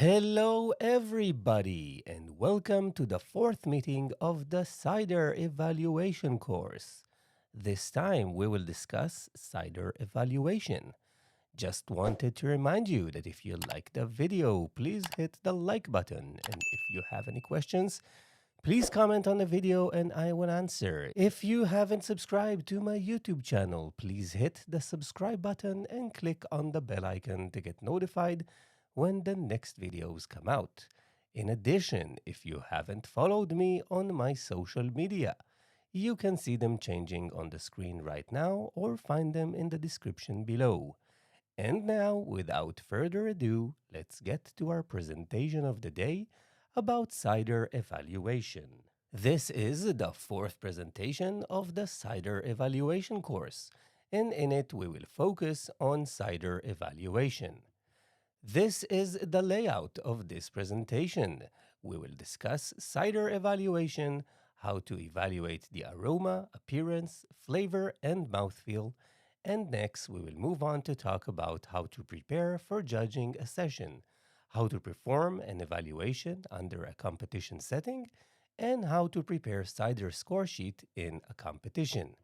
Hello, everybody, and welcome to the fourth meeting of the Cider Evaluation course. This time we will discuss cider evaluation. Just wanted to remind you that if you like the video, please hit the like button. And if you have any questions, please comment on the video and I will answer. If you haven't subscribed to my YouTube channel, please hit the subscribe button and click on the bell icon to get notified when the next videos come out. In addition, if you haven't followed me on my social media, you can see them changing on the screen right now or find them in the description below. And now, without further ado, let's get to our presentation of the day about cider evaluation. This is the fourth presentation of the cider evaluation course, and in it we will focus on cider evaluation. This is the layout of this presentation. We will discuss cider evaluation, how to evaluate the aroma, appearance, flavor, and mouthfeel. And next, we will move on to talk about how to prepare for judging a session, how to perform an evaluation under a competition setting, and how to prepare cider score sheet in a competition.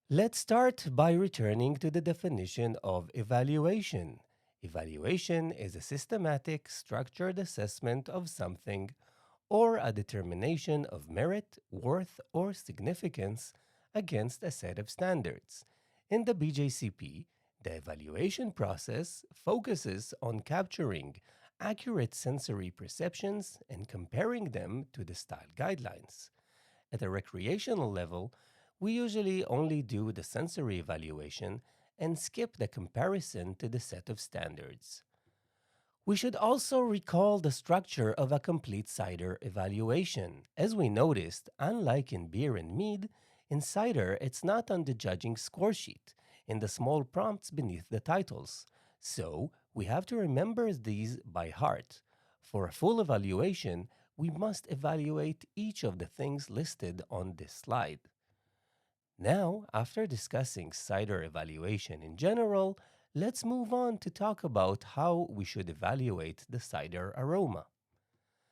Let's start by returning to the definition of evaluation. Evaluation is a systematic, structured assessment of something or a determination of merit, worth, or significance against a set of standards. In the BJCP, the evaluation process focuses on capturing accurate sensory perceptions and comparing them to the style guidelines. At a recreational level, we usually only do the sensory evaluation and skip the comparison to the set of standards. We should also recall the structure of a complete cider evaluation. As we noticed, unlike in beer and mead, in cider it's not on the judging score sheet, in the small prompts beneath the titles. So, we have to remember these by heart. For a full evaluation, we must evaluate each of the things listed on this slide. Now, after discussing cider evaluation in general, let's move on to talk about how we should evaluate the cider aroma.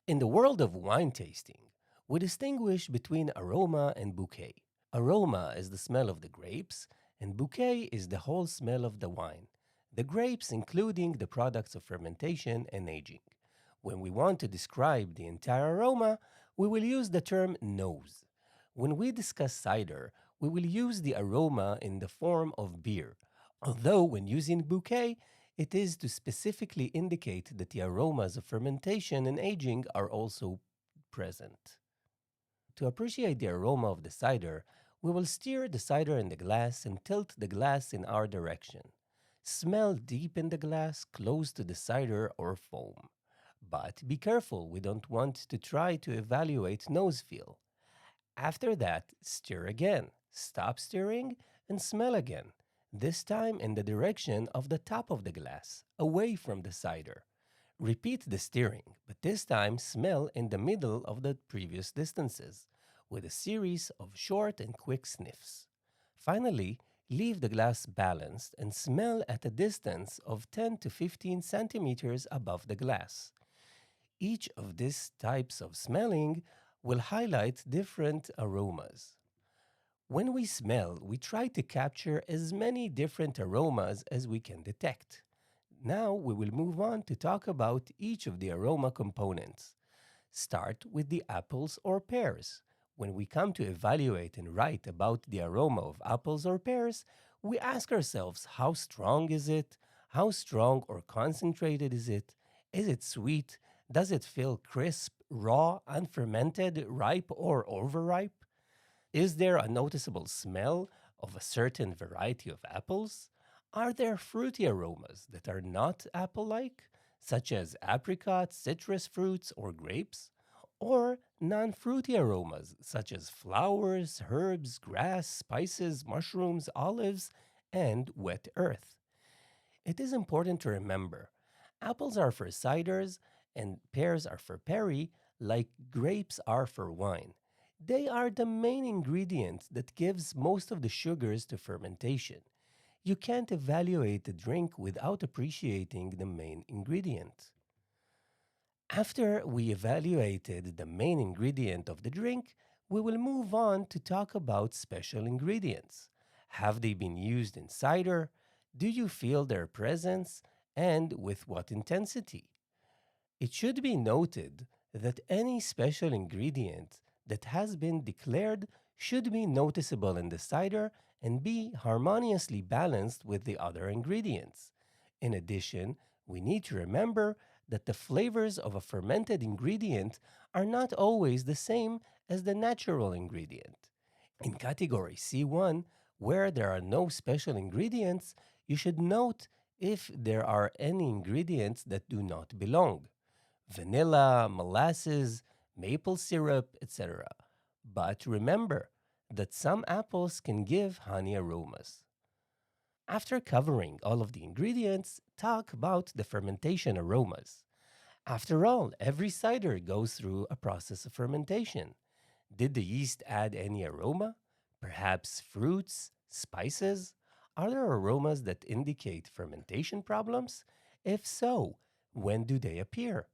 In the world of wine tasting, we distinguish between aroma and bouquet. Aroma is the smell of the grapes, and bouquet is the whole smell of the wine, the grapes including the products of fermentation and aging. When we want to describe the entire aroma, we will use the term nose. When we discuss cider, we will use the aroma in the form of beer, although when using bouquet, it is to specifically indicate that the aromas of fermentation and aging are also present. To appreciate the aroma of the cider, we will stir the cider in the glass and tilt the glass in our direction. Smell deep in the glass close to the cider or foam. But be careful, we don't want to try to evaluate nose feel. After that, stir again, stop stirring, and smell again, this time in the direction of the top of the glass, away from the cider. Repeat the stirring, but this time smell in the middle of the previous distances, with a series of short and quick sniffs. Finally, leave the glass balanced and smell at a distance of 10 to 15 centimeters above the glass. Each of these types of smelling will highlight different aromas. When we smell, we try to capture as many different aromas as we can detect. Now we will move on to talk about each of the aroma components. Start with the apples or pears. When we come to evaluate and write about the aroma of apples or pears, we ask ourselves how strong is it? How strong or concentrated is it? Is it sweet? Does it feel crisp, raw, unfermented, ripe, or overripe? Is there a noticeable smell of a certain variety of apples? Are there fruity aromas that are not apple-like, such as apricots, citrus fruits, or grapes? Or non-fruity aromas, such as flowers, herbs, grass, spices, mushrooms, olives, and wet earth? It is important to remember, apples are for ciders and pears are for perry, like grapes are for wine. They are the main ingredient that gives most of the sugars to fermentation. You can't evaluate the drink without appreciating the main ingredient. After we evaluated the main ingredient of the drink, we will move on to talk about special ingredients. Have they been used in cider? Do you feel their presence? And with what intensity? It should be noted that any special ingredient that has been declared should be noticeable in the cider and be harmoniously balanced with the other ingredients. In addition, we need to remember that the flavors of a fermented ingredient are not always the same as the natural ingredient. In category C1, where there are no special ingredients, you should note if there are any ingredients that do not belong: vanilla, molasses, maple syrup, etc. But remember that some apples can give honey aromas. After covering all of the ingredients, talk about the fermentation aromas. After all, every cider goes through a process of fermentation. Did the yeast add any aroma? Perhaps fruits, spices? Are there aromas that indicate fermentation problems? If so, when do they appear?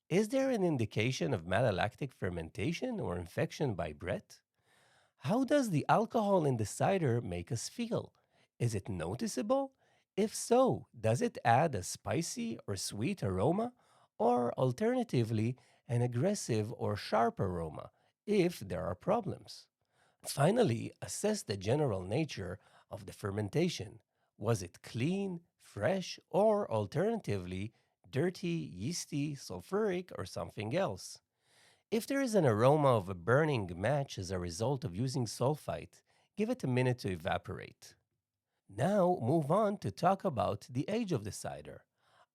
Is there an indication of malolactic fermentation or infection by Brett? How does the alcohol in the cider make us feel? Is it noticeable? If so, does it add a spicy or sweet aroma? Or alternatively, an aggressive or sharp aroma if there are problems? Finally, assess the general nature of the fermentation. Was it clean, fresh, or alternatively, dirty, yeasty, sulfuric, or something else? If there is an aroma of a burning match as a result of using sulfite, give it a minute to evaporate. Now, move on to talk about the age of the cider.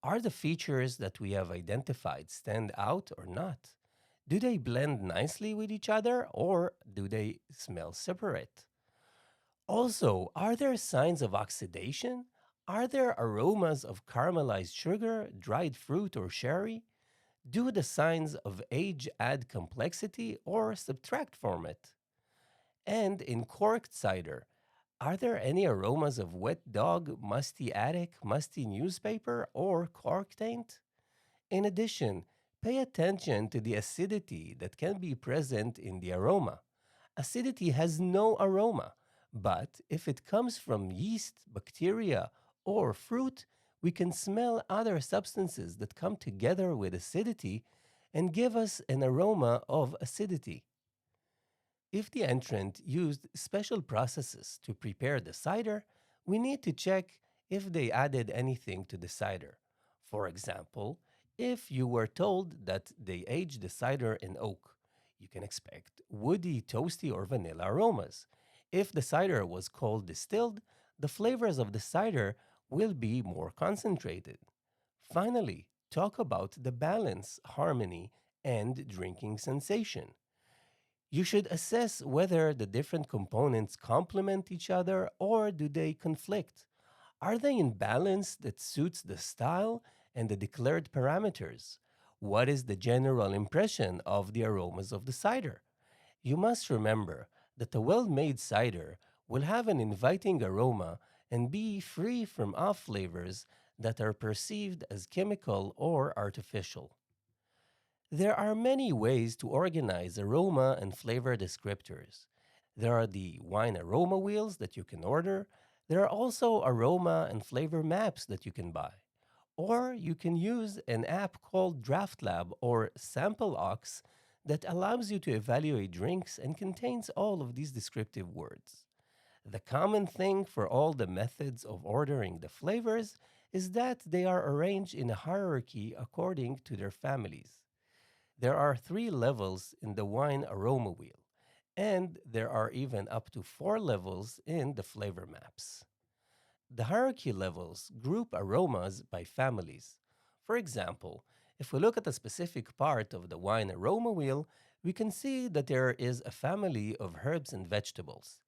Are the features that we have identified stand out or not? Do they blend nicely with each other or do they smell separate? Also, are there signs of oxidation? Are there aromas of caramelized sugar, dried fruit, or sherry? Do the signs of age add complexity or subtract from it? And in corked cider, are there any aromas of wet dog, musty attic, musty newspaper, or cork taint? In addition, pay attention to the acidity that can be present in the aroma. Acidity has no aroma, but if it comes from yeast, bacteria, or fruit, we can smell other substances that come together with acidity and give us an aroma of acidity. If the entrant used special processes to prepare the cider, we need to check if they added anything to the cider. For example, if you were told that they aged the cider in oak, you can expect woody, toasty, or vanilla aromas. If the cider was cold distilled, the flavors of the cider will be more concentrated. Finally, talk about the balance, harmony, and drinking sensation. You should assess whether the different components complement each other or do they conflict. Are they in balance that suits the style and the declared parameters? What is the general impression of the aromas of the cider? You must remember that a well made cider will have an inviting aroma and be free from off flavors that are perceived as chemical or artificial. There are many ways to organize aroma and flavor descriptors. There are the wine aroma wheels that you can order. There are also aroma and flavor maps that you can buy. Or you can use an app called DraftLab or SampleOx that allows you to evaluate drinks and contains all of these descriptive words. The common thing for all the methods of ordering the flavors is that they are arranged in a hierarchy according to their families. There are three levels in the wine aroma wheel, and there are even up to four levels in the flavor maps. The hierarchy levels group aromas by families. For example, if we look at a specific part of the wine aroma wheel, we can see that there is a family of herbs and vegetables.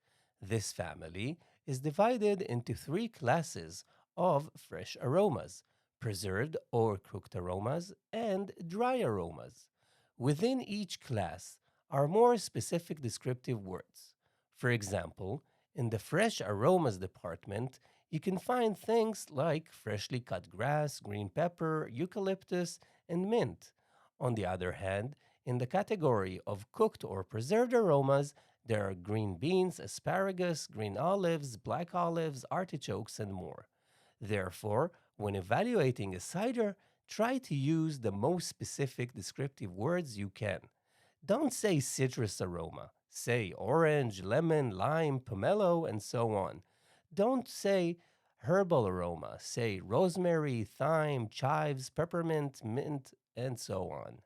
This family is divided into three classes of fresh aromas: preserved or cooked aromas, and dry aromas. Within each class are more specific descriptive words. For example, in the fresh aromas department, you can find things like freshly cut grass, green pepper, eucalyptus, and mint. On the other hand, in the category of cooked or preserved aromas, there are green beans, asparagus, green olives, black olives, artichokes, and more. Therefore, when evaluating a cider, try to use the most specific descriptive words you can. Don't say citrus aroma. Say orange, lemon, lime, pomelo, and so on. Don't say herbal aroma. Say rosemary, thyme, chives, peppermint, mint, and so on.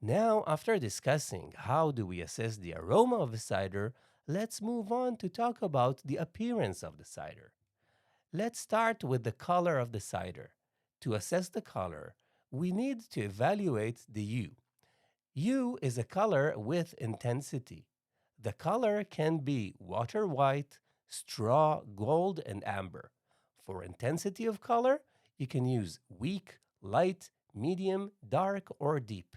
Now, after discussing how do we assess the aroma of a cider, let's move on to talk about the appearance of the cider. Let's start with the color of the cider. To assess the color, we need to evaluate the hue. Hue is a color with intensity. The color can be water white, straw, gold, and amber. For intensity of color, you can use weak, light, medium, dark, or deep.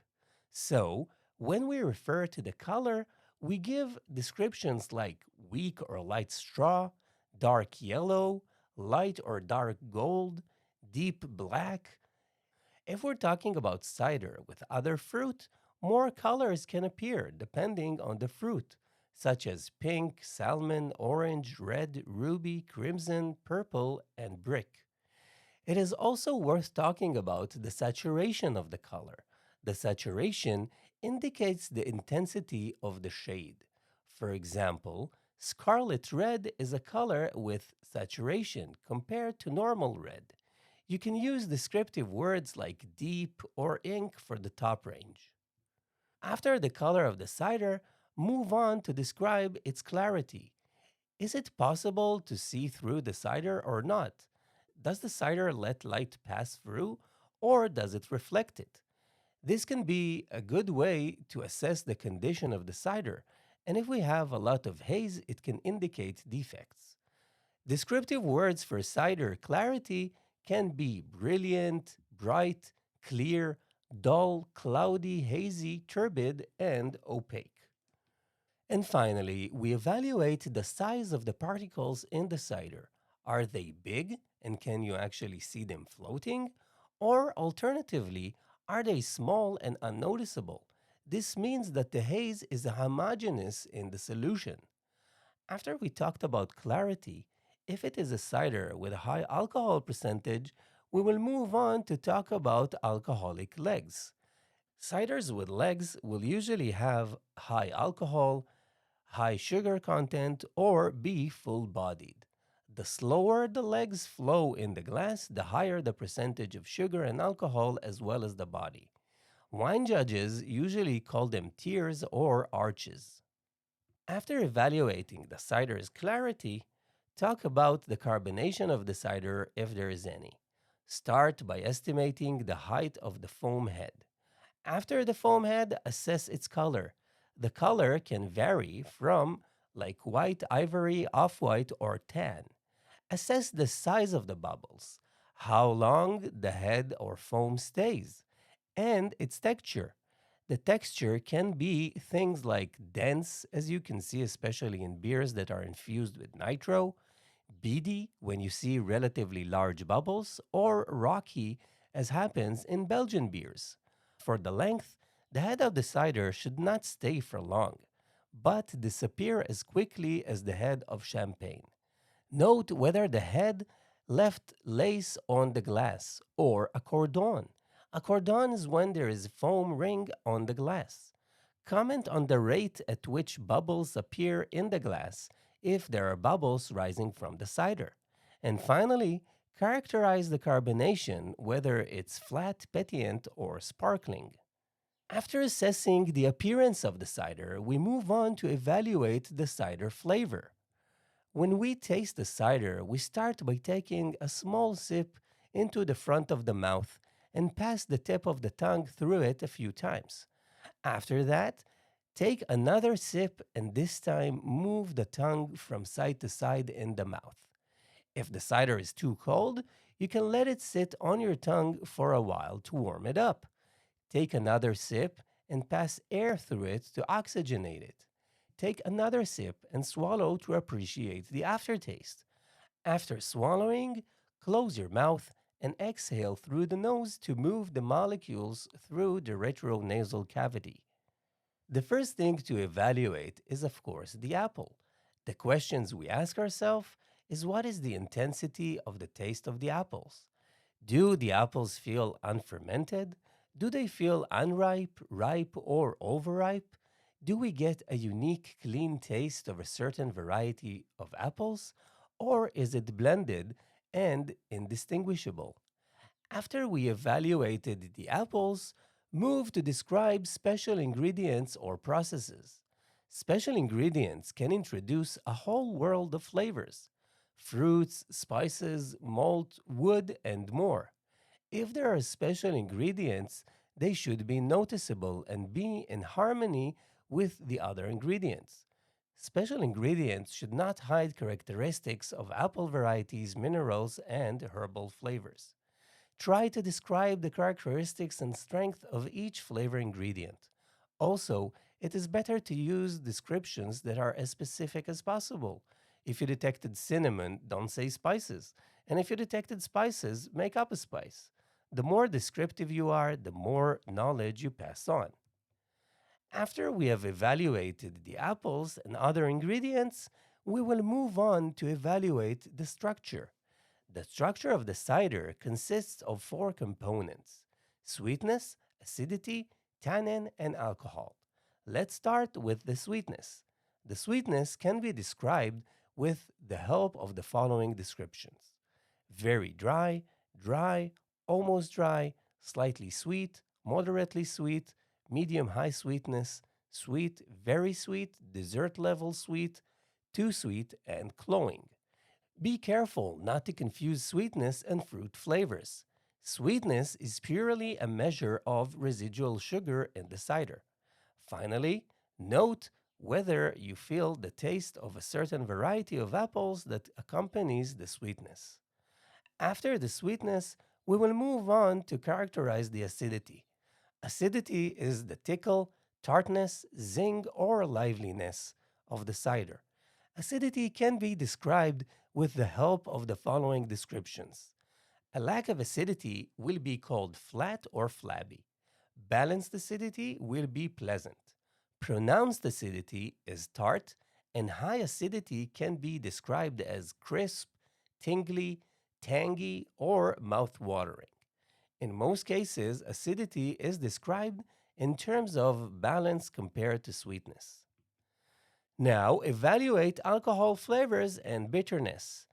So, when we refer to the color, we give descriptions like weak or light straw, dark yellow, light or dark gold, deep black. If we're talking about cider with other fruit, more colors can appear depending on the fruit, such as pink, salmon, orange, red, ruby, crimson, purple, and brick. It is also worth talking about the saturation of the color. The saturation indicates the intensity of the shade. For example, scarlet red is a color with saturation compared to normal red. You can use descriptive words like deep or ink for the top range. After the color of the cider, move on to describe its clarity. Is it possible to see through the cider or not? Does the cider let light pass through or does it reflect it? This can be a good way to assess the condition of the cider, and if we have a lot of haze, it can indicate defects. Descriptive words for cider clarity can be brilliant, bright, clear, dull, cloudy, hazy, turbid, and opaque. And finally, we evaluate the size of the particles in the cider. Are they big and can you actually see them floating? Or alternatively, are they small and unnoticeable? This means that the haze is homogeneous in the solution. After we talked about clarity, if it is a cider with a high alcohol percentage, we will move on to talk about alcoholic legs. Ciders with legs will usually have high alcohol, high sugar content, or be full bodied. The slower the legs flow in the glass, the higher the percentage of sugar and alcohol as well as the body. Wine judges usually call them tiers or arches. After evaluating the cider's clarity, talk about the carbonation of the cider if there is any. Start by estimating the height of the foam head. After the foam head, assess its color. The color can vary from like white, ivory, off-white, or tan. Assess the size of the bubbles, how long the head or foam stays, and its texture. The texture can be things like dense, as you can see, especially in beers that are infused with nitro, beady, when you see relatively large bubbles, or rocky, as happens in Belgian beers. For the length, the head of the cider should not stay for long, but disappear as quickly as the head of champagne. Note whether the head left lace on the glass or a cordon. A cordon is when there is foam ring on the glass. Comment on the rate at which bubbles appear in the glass if there are bubbles rising from the cider. And finally, characterize the carbonation, whether it's flat, petillant, or sparkling. After assessing the appearance of the cider, we move on to evaluate the cider flavor. When we taste the cider, we start by taking a small sip into the front of the mouth and pass the tip of the tongue through it a few times. After that, take another sip and this time move the tongue from side to side in the mouth. If the cider is too cold, you can let it sit on your tongue for a while to warm it up. Take another sip and pass air through it to oxygenate it. Take another sip and swallow to appreciate the aftertaste. After swallowing, close your mouth and exhale through the nose to move the molecules through the retronasal cavity. The first thing to evaluate is, of course, the apple. The questions we ask ourselves is what is the intensity of the taste of the apples? Do the apples feel unfermented? Do they feel unripe, ripe, or overripe? Do we get a unique, clean taste of a certain variety of apples? Or is it blended and indistinguishable? After we evaluated the apples, move to describe special ingredients or processes. Special ingredients can introduce a whole world of flavors: fruits, spices, malt, wood, and more. If there are special ingredients, they should be noticeable and be in harmony with the other ingredients. Special ingredients should not hide characteristics of apple varieties, minerals, and herbal flavors. Try to describe the characteristics and strength of each flavor ingredient. Also, it is better to use descriptions that are as specific as possible. If you detected cinnamon, don't say spices. And if you detected spices, make up a spice. The more descriptive you are, the more knowledge you pass on. After we have evaluated the apples and other ingredients, we will move on to evaluate the structure. The structure of the cider consists of four components: sweetness, acidity, tannin, and alcohol. Let's start with the sweetness. The sweetness can be described with the help of the following descriptions: very dry, dry, almost dry, slightly sweet, moderately sweet, medium high sweetness, sweet, very sweet, dessert level sweet, too sweet, and cloying. Be careful not to confuse sweetness and fruit flavors. Sweetness is purely a measure of residual sugar in the cider. Finally, note whether you feel the taste of a certain variety of apples that accompanies the sweetness. After the sweetness, we will move on to characterize the acidity. Acidity is the tickle, tartness, zing, or liveliness of the cider. Acidity can be described with the help of the following descriptions. A lack of acidity will be called flat or flabby. Balanced acidity will be pleasant. Pronounced acidity is tart, and high acidity can be described as crisp, tingly, tangy, or mouth-watering. In most cases, acidity is described in terms of balance compared to sweetness. Now, evaluate alcohol flavors and bitterness.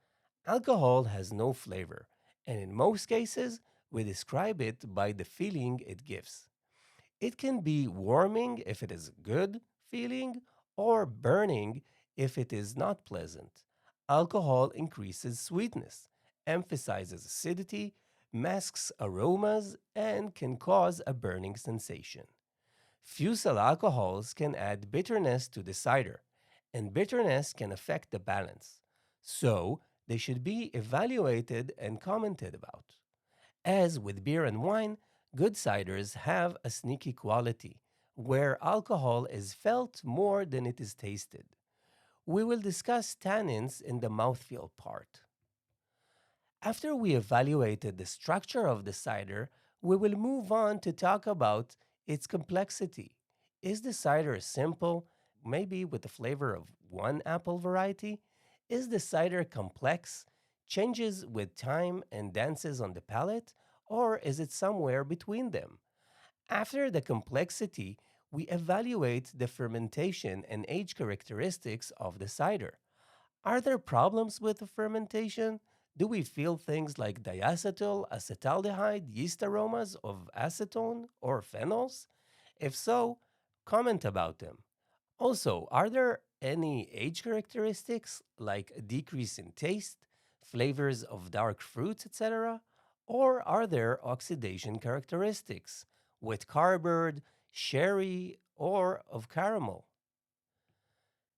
Alcohol has no flavor, and in most cases, we describe it by the feeling it gives. It can be warming if it is a good feeling, or burning if it is not pleasant. Alcohol increases sweetness, emphasizes acidity, masks aromas, and can cause a burning sensation. Fusel alcohols can add bitterness to the cider, and bitterness can affect the balance. So, they should be evaluated and commented about. As with beer and wine, good ciders have a sneaky quality, where alcohol is felt more than it is tasted. We will discuss tannins in the mouthfeel part. After we evaluated the structure of the cider, we will move on to talk about its complexity. Is the cider simple, maybe with the flavor of one apple variety? Is the cider complex, changes with time and dances on the palate, or is it somewhere between them? After the complexity, we evaluate the fermentation and age characteristics of the cider. Are there problems with the fermentation? Do we feel things like diacetyl, acetaldehyde, yeast aromas of acetone or phenols? If so, comment about them. Also, are there any age characteristics like a decrease in taste, flavors of dark fruits, etc.? Or are there oxidation characteristics with cardboard, sherry, or of caramel?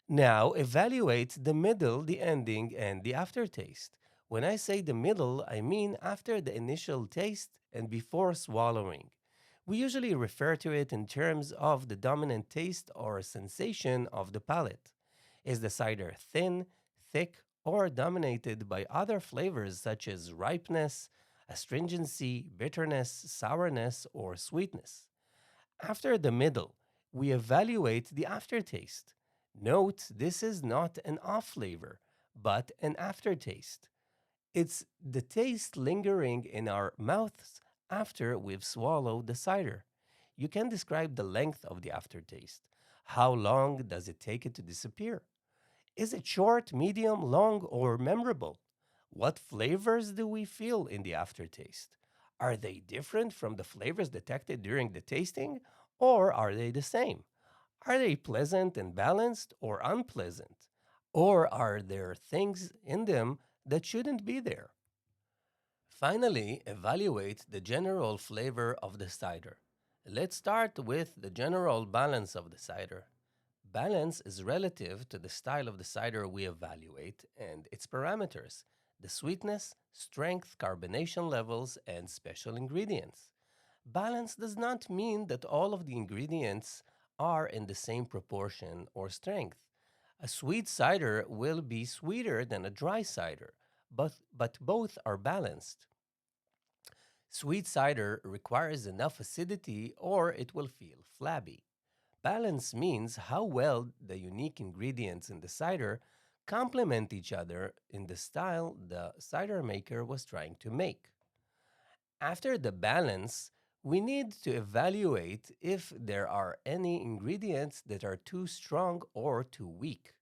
Now, evaluate the middle, the ending, and the aftertaste. When I say the middle, I mean after the initial taste and before swallowing. We usually refer to it in terms of the dominant taste or sensation of the palate. Is the cider thin, thick, or dominated by other flavors such as ripeness, astringency, bitterness, sourness, or sweetness. After the middle, we evaluate the aftertaste. Note this is not an off flavor, but an aftertaste. It's the taste lingering in our mouths after we've swallowed the cider. You can describe the length of the aftertaste. How long does it take it to disappear? Is it short, medium, long, or memorable? What flavors do we feel in the aftertaste? Are they different from the flavors detected during the tasting, or are they the same? Are they pleasant and balanced or unpleasant? Or are there things in them that shouldn't be there? Finally, evaluate the general flavor of the cider. Let's start with the general balance of the cider. Balance is relative to the style of the cider we evaluate and its parameters, the sweetness, strength, carbonation levels, and special ingredients. Balance does not mean that all of the ingredients are in the same proportion or strength. A sweet cider will be sweeter than a dry cider, but both are balanced. Sweet cider requires enough acidity or it will feel flabby. Balance means how well the unique ingredients in the cider complement each other in the style the cider maker was trying to make. After the balance, we need to evaluate if there are any ingredients that are too strong or too weak.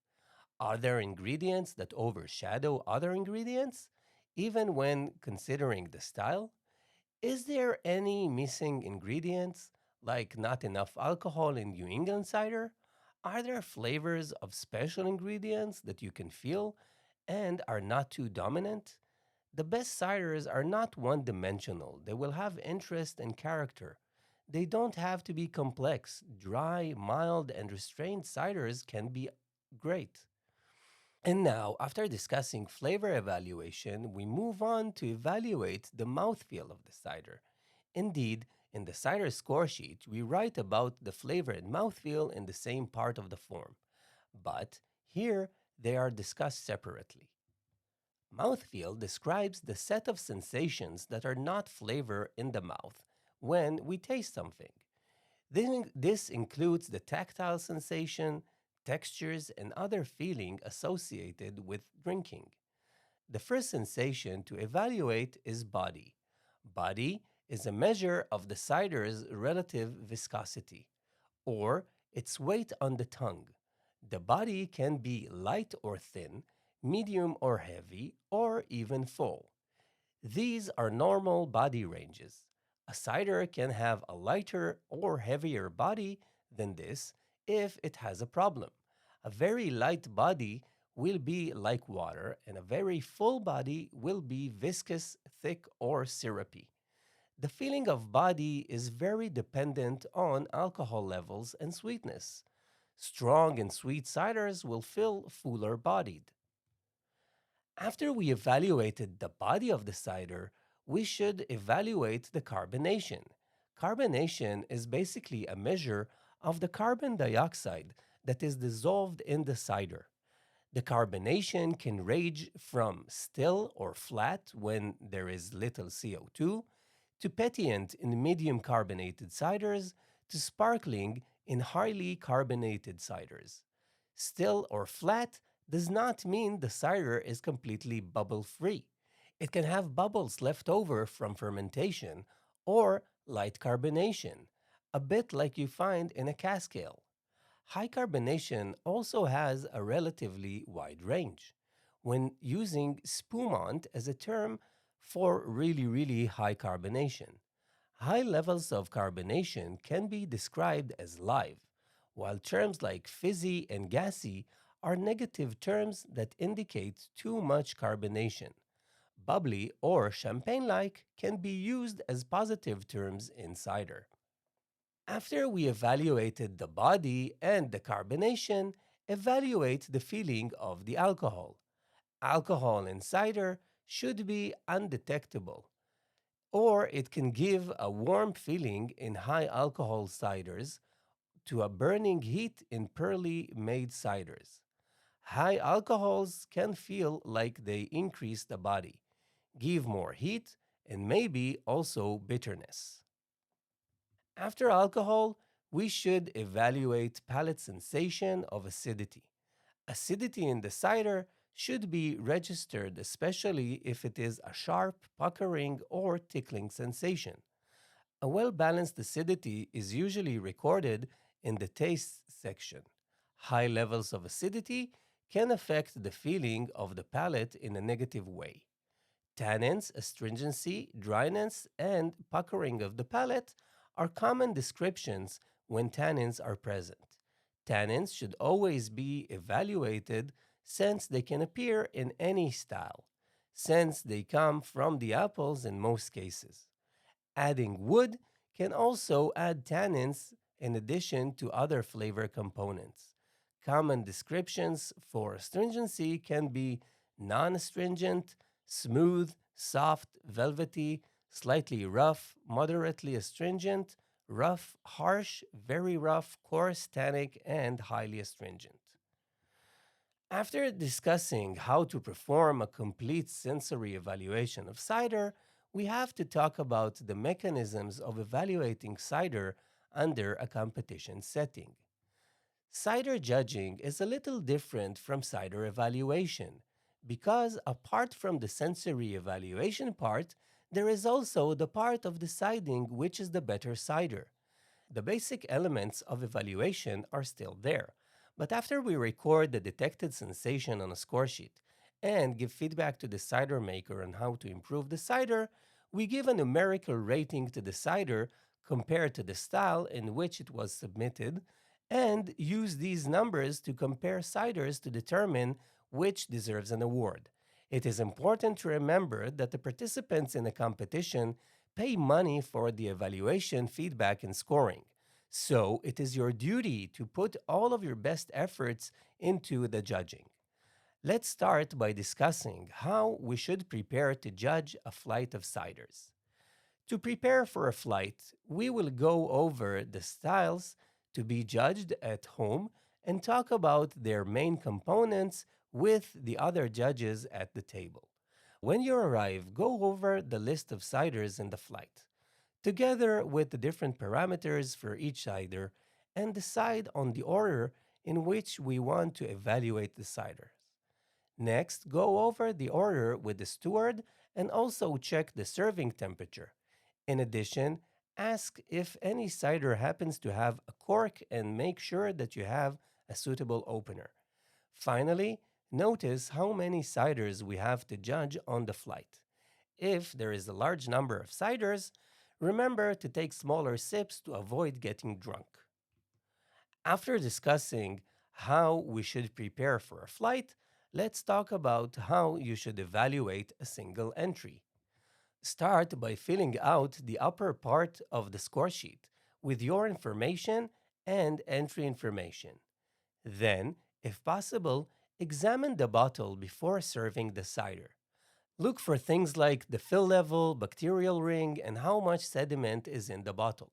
Are there ingredients that overshadow other ingredients, even when considering the style? Is there any missing ingredients, like not enough alcohol in New England cider? Are there flavors of special ingredients that you can feel and are not too dominant? The best ciders are not one dimensional, they will have interest and character. They don't have to be complex. Dry, mild, and restrained ciders can be great. And now, after discussing flavor evaluation, we move on to evaluate the mouthfeel of the cider. Indeed, in the cider score sheet, we write about the flavor and mouthfeel in the same part of the form, but here they are discussed separately. Mouthfeel describes the set of sensations that are not flavor in the mouth when we taste something. This includes the tactile sensation, textures, and other feeling associated with drinking. The first sensation to evaluate is body. Body is a measure of the cider's relative viscosity, or its weight on the tongue. The body can be light or thin, medium or heavy, or even full. These are normal body ranges. A cider can have a lighter or heavier body than this if it has a problem. A very light body will be like water, and a very full body will be viscous, thick, or syrupy. The feeling of body is very dependent on alcohol levels and sweetness. Strong and sweet ciders will feel fuller bodied. After we evaluated the body of the cider, we should evaluate the carbonation. Carbonation is basically a measure of the carbon dioxide that is dissolved in the cider. The carbonation can range from still or flat when there is little CO2, to petillant in medium carbonated ciders, to sparkling in highly carbonated ciders. Still or flat does not mean the cider is completely bubble free. It can have bubbles left over from fermentation or light carbonation, a bit like you find in a cask ale. High carbonation also has a relatively wide range. When using spumant as a term for really high carbonation, high levels of carbonation can be described as live, while terms like fizzy and gassy are negative terms that indicate too much carbonation. Bubbly or champagne like can be used as positive terms in cider. After we evaluated the body and the carbonation, evaluate the feeling of the alcohol. Alcohol in cider should be undetectable, or it can give a warm feeling in high alcohol ciders to a burning heat in pearly made ciders. High alcohols can feel like they increase the body, give more heat, and maybe also bitterness. After alcohol, we should evaluate palate sensation of acidity. Acidity in the cider should be registered, especially if it is a sharp, puckering, or tickling sensation. A well balanced acidity is usually recorded in the taste section. High levels of acidity can affect the feeling of the palate in a negative way. Tannins, astringency, dryness, and puckering of the palate are common descriptions when tannins are present. Tannins should always be evaluated since they can appear in any style, since they come from the apples in most cases. Adding wood can also add tannins in addition to other flavor components. Common descriptions for astringency can be non astringent, smooth, soft, velvety, slightly rough, moderately astringent, rough, harsh, very rough, coarse, tannic, and highly astringent. After discussing how to perform a complete sensory evaluation of cider, we have to talk about the mechanisms of evaluating cider under a competition setting. Cider judging is a little different from cider evaluation because, apart from the sensory evaluation part, there is also the part of deciding which is the better cider. The basic elements of evaluation are still there, but after we record the detected sensation on a score sheet and give feedback to the cider maker on how to improve the cider, we give a numerical rating to the cider compared to the style in which it was submitted and use these numbers to compare ciders to determine which deserves an award. It is important to remember that the participants in a competition pay money for the evaluation, feedback, and scoring. So it is your duty to put all of your best efforts into the judging. Let's start by discussing how we should prepare to judge a flight of ciders. To prepare for a flight, we will go over the styles to be judged at home and talk about their main components with the other judges at the table. When you arrive, go over the list of ciders in the flight, together with the different parameters for each cider, and decide on the order in which we want to evaluate the ciders. Next, go over the order with the steward and also check the serving temperature. In addition, ask if any cider happens to have a cork and make sure that you have a suitable opener. Finally, notice how many ciders we have to judge on the flight. If there is a large number of ciders, remember to take smaller sips to avoid getting drunk. After discussing how we should prepare for a flight, let's talk about how you should evaluate a single entry. Start by filling out the upper part of the score sheet with your information and entry information. Then, if possible, examine the bottle before serving the cider. Look for things like the fill level, bacterial ring, and how much sediment is in the bottle.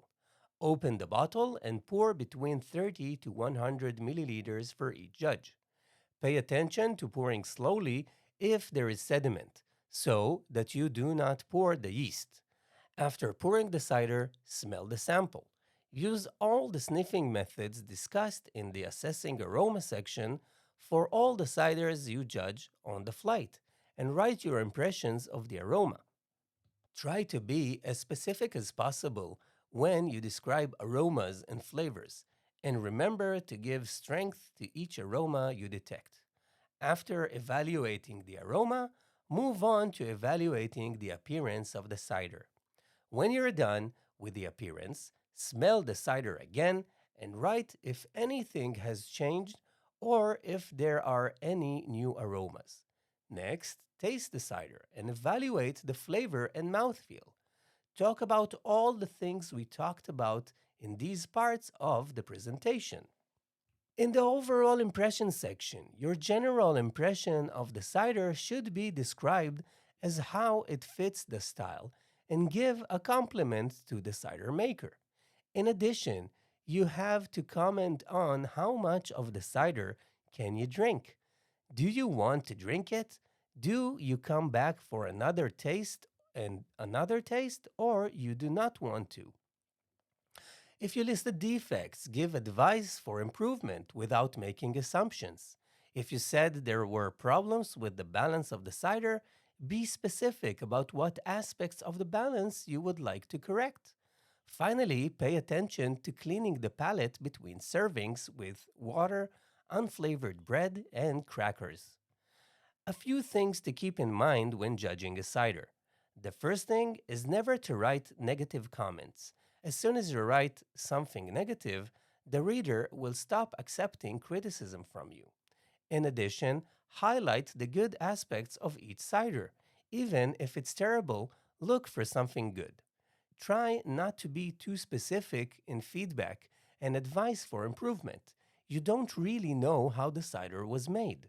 Open the bottle and pour between 30 to 100 milliliters for each judge. Pay attention to pouring slowly if there is sediment, so that you do not pour the yeast. After pouring the cider, smell the sample. Use all the sniffing methods discussed in the assessing aroma section for all the ciders you judge on the flight and write your impressions of the aroma. Try to be as specific as possible when you describe aromas and flavors, and remember to give strength to each aroma you detect. After evaluating the aroma, move on to evaluating the appearance of the cider. When you're done with the appearance, smell the cider again and write if anything has changed or if there are any new aromas. Next, taste the cider and evaluate the flavor and mouthfeel. Talk about all the things we talked about in these parts of the presentation. In the overall impression section, your general impression of the cider should be described as how it fits the style and give a compliment to the cider maker. In addition, you have to comment on how much of the cider can you drink. Do you want to drink it? Do you come back for another taste and another taste, or you do not want to. If you list the defects, give advice for improvement without making assumptions. If you said there were problems with the balance of the cider, be specific about what aspects of the balance you would like to correct. Finally, pay attention to cleaning the palate between servings with water, unflavored bread, and crackers. A few things to keep in mind when judging a cider. The first thing is never to write negative comments. As soon as you write something negative, the reader will stop accepting criticism from you. In addition, highlight the good aspects of each cider. Even if it's terrible, look for something good. Try not to be too specific in feedback and advice for improvement. You don't really know how the cider was made.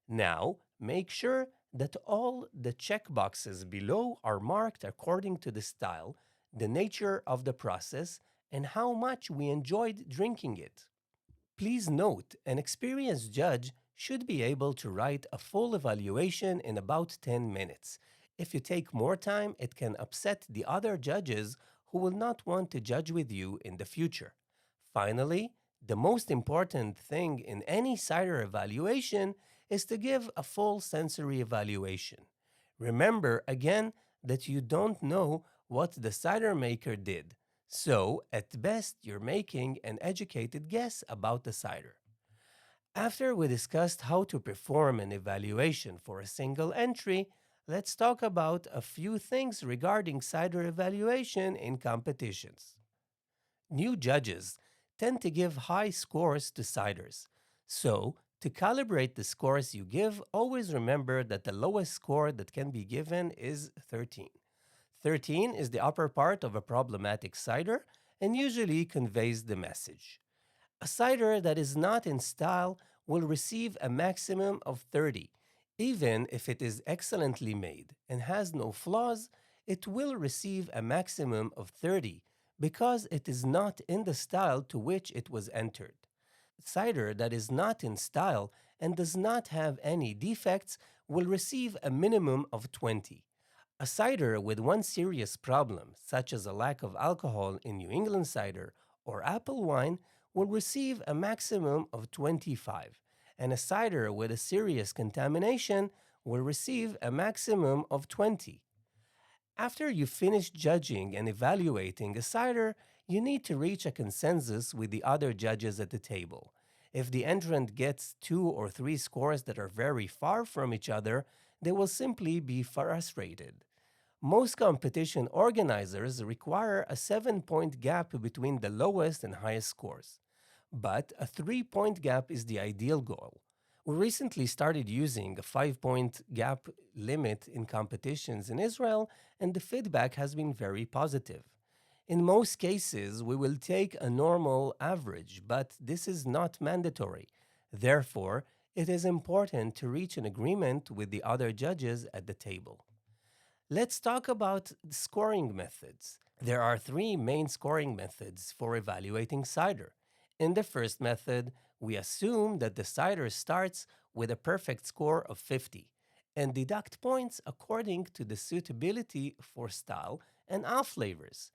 Now, make sure that all the checkboxes below are marked according to the style, the nature of the process, and how much we enjoyed drinking it. Please note, an experienced judge should be able to write a full evaluation in about 10 minutes. If you take more time, it can upset the other judges who will not want to judge with you in the future. Finally, the most important thing in any cider evaluation is to give a full sensory evaluation. Remember again that you don't know what the cider maker did, so at best you're making an educated guess about the cider. After we discussed how to perform an evaluation for a single entry, let's talk about a few things regarding cider evaluation in competitions. New judges tend to give high scores to ciders. So, to calibrate the scores you give, always remember that the lowest score that can be given is 13. 13 is the upper part of a problematic cider and usually conveys the message. A cider that is not in style will receive a maximum of 30. Even if it is excellently made and has no flaws, it will receive a maximum of 30 because it is not in the style to which it was entered. Cider that is not in style and does not have any defects will receive a minimum of 20. A cider with one serious problem, such as a lack of alcohol in New England cider or apple wine, will receive a maximum of 25, and a cider with a serious contamination will receive a maximum of 20. After you finish judging and evaluating a cider, you need to reach a consensus with the other judges at the table. If the entrant gets 2 or 3 scores that are very far from each other, they will simply be frustrated. Most competition organizers require a 7-point gap between the lowest and highest scores, but a 3-point gap is the ideal goal. We recently started using a 5-point gap limit in competitions in Israel, and the feedback has been very positive. In most cases, we will take a normal average, but this is not mandatory. Therefore, it is important to reach an agreement with the other judges at the table. Let's talk about scoring methods. There are 3 main scoring methods for evaluating cider. In the first method, we assume that the cider starts with a perfect score of 50 and deduct points according to the suitability for style and off flavors.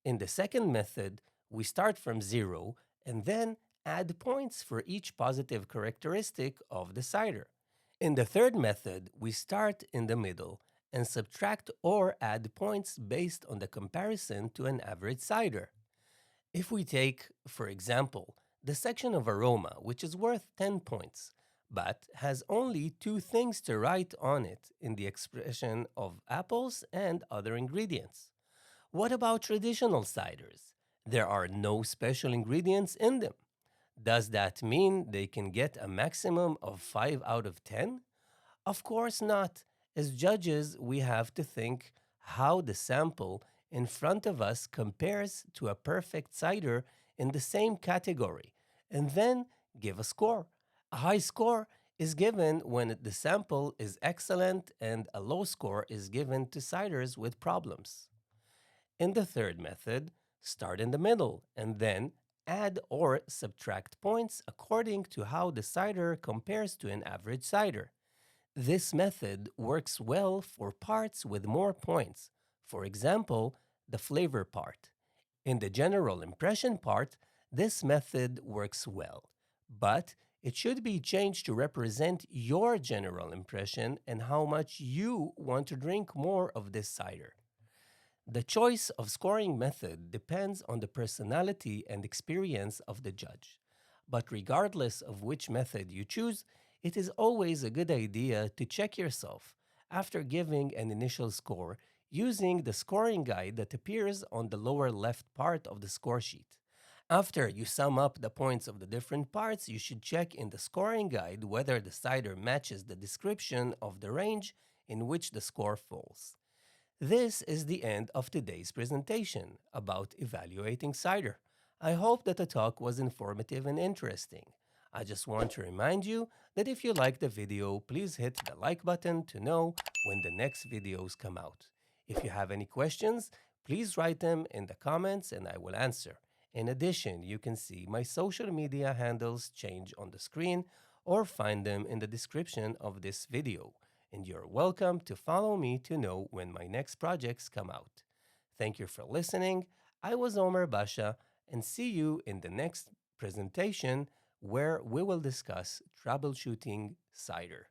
In the second method, we start from 0 and then add points for each positive characteristic of the cider. In the third method, we start in the middle and subtract or add points based on the comparison to an average cider. If we take, for example, the section of aroma, which is worth 10 points, but has only 2 things to write on it in the expression of apples and other ingredients. What about traditional ciders? There are no special ingredients in them. Does that mean they can get a maximum of 5 out of 10? Of course not. As judges, we have to think how the sample in front of us compares to a perfect cider in the same category, and then give a score. A high score is given when the sample is excellent, and a low score is given to ciders with problems. In the third method, start in the middle and then add or subtract points according to how the cider compares to an average cider. This method works well for parts with more points, for example, the flavor part. In the general impression part, this method works well, but it should be changed to represent your general impression and how much you want to drink more of this cider. The choice of scoring method depends on the personality and experience of the judge. But regardless of which method you choose, it is always a good idea to check yourself after giving an initial score using the scoring guide that appears on the lower left part of the score sheet. After you sum up the points of the different parts, you should check in the scoring guide whether the cider matches the description of the range in which the score falls. This is the end of today's presentation about evaluating cider. I hope that the talk was informative and interesting. I just want to remind you that if you like the video, please hit the like button to know when the next videos come out. If you have any questions, please write them in the comments and I will answer. In addition, you can see my social media handles change on the screen or find them in the description of this video, and you're welcome to follow me to know when my next projects come out. Thank you for listening. I was Omer Basha, and see you in the next presentation where we will discuss troubleshooting cider.